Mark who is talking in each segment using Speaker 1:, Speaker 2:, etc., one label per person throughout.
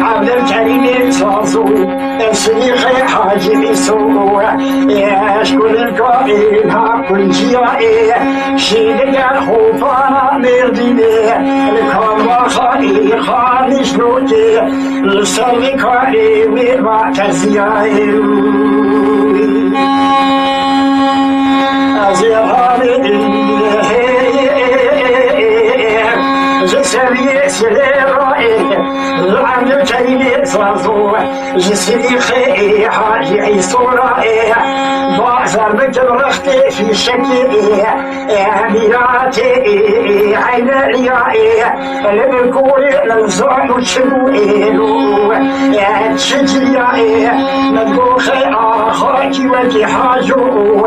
Speaker 1: عبد الكريم صاصو الشيخ حاجي بيسو يا شكون القائل ها كل شيء شيء خوفا مرديني الكون خالي خالي شنوتي السلم خالي وما تزياي أزيغالي جسمي سليرائي العبد الكريم صاصو جسدي خيري حاجي عيسورائي بعثر بتبرختي في شكلي أميراتي عين ريائي لبكوري للزعم وشبوئي تشجيائي مدبوخي آخاكي وكي حاجو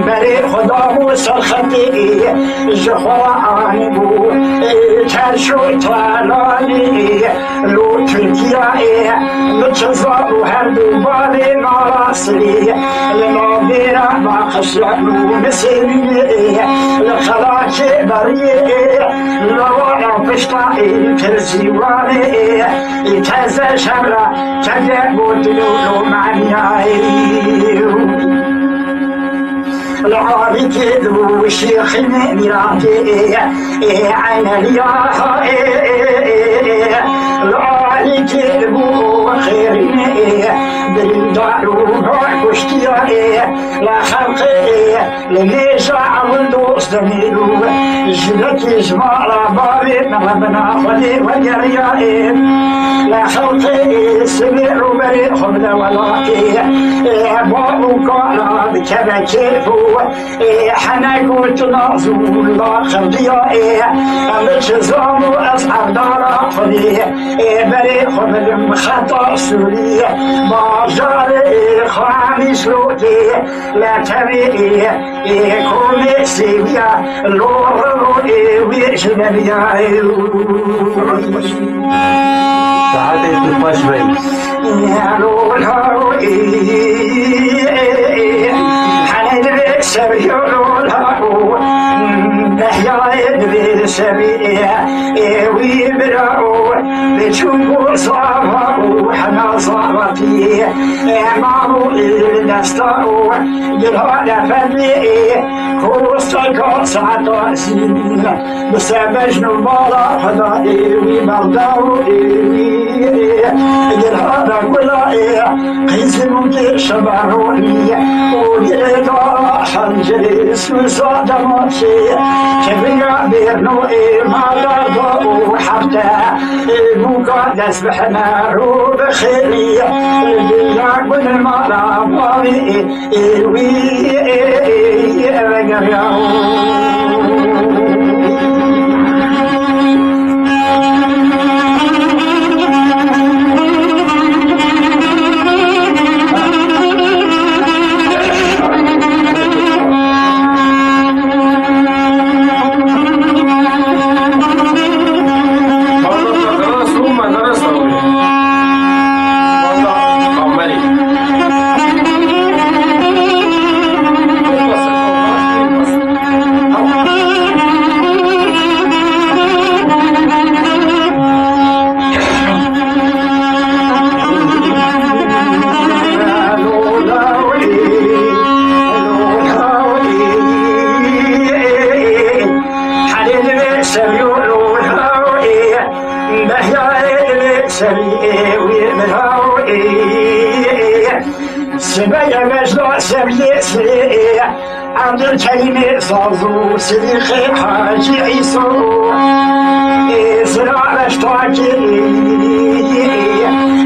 Speaker 1: بري خدامو سرختي جخوا عنبو ترشو تلالي لو تركيائي متشزارو هردو بالي ناراسلي لنابيرا ما خشلانو مسيري لخلاكي بريئي لوانا بشتائي ترزيواني يتهزى شمرا تجابو دلولو معنيائي العابي كذبو الشيخ ميراتي عين الياها العابي كذبو خيري بالدارو كشتيا لا خلقي لليشع والدوس دميلو جلتي جمال بابي نغبنا خلي وجريائي لا خلقي سمير بري خبنا ولاكي بابو قالا بكذا كيفو حنا قلت نازول لا خلقي امتشزامو اصحاب دارا خلي بري خبنا خطا سوري باجاري خامي شلوكي لا تبي كومي سيبيا لورو ويشنبيا
Speaker 2: تعالي تطفش بي
Speaker 1: يا لولو حنين بسبيو لولو نحيا يدبي سبيا ويبرعو بتشوفو صعبو حنا صعبتي معمو النستاو جلال فني كوستاكو سعطا سين بسبج نبالا فضائي ومرداو جلال كلاي قيسم شباروني وجلال حنجري سوسا دماشي كبيرا بيرنو ما دردو حتى مقدس بحنا رو بخيري الدنيا كل المرا باري وي سبايا مجدع سبيا سريع عبد الكريم صازو سريخي حاجي عيسو زرع رشتاكي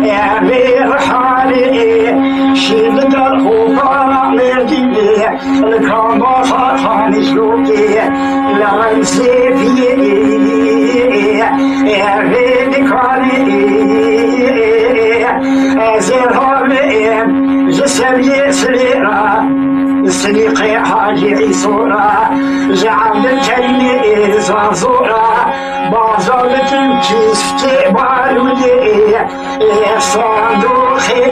Speaker 1: يا بير حالي شيد الخوفا مرديني الكامبا خاني شلوكي لغن سيفي يا بير كالي زرهامي جسمي سريرا سريقي حاجي عيسورا جعل الكريم زازورا بازالة كيس تقبالوني صندوقي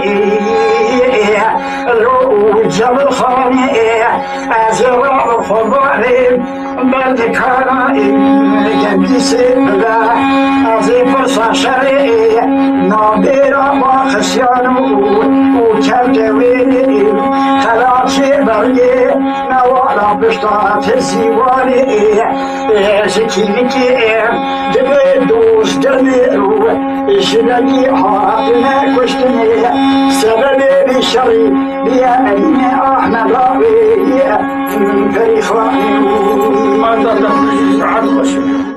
Speaker 1: جل الخاني أزرع فضائم بلد كرائم جنبي سبلا أزي فرصة شرعي نابيرا وخسيانو وكالجويني خلاتي بري نوالا بشتات الزيواني زكينيكي دبي دوس دميرو شنجي حاطنا كشتني سببي بشري بيا أين أحمد ربي فريخاني
Speaker 3: ما تقدر عاد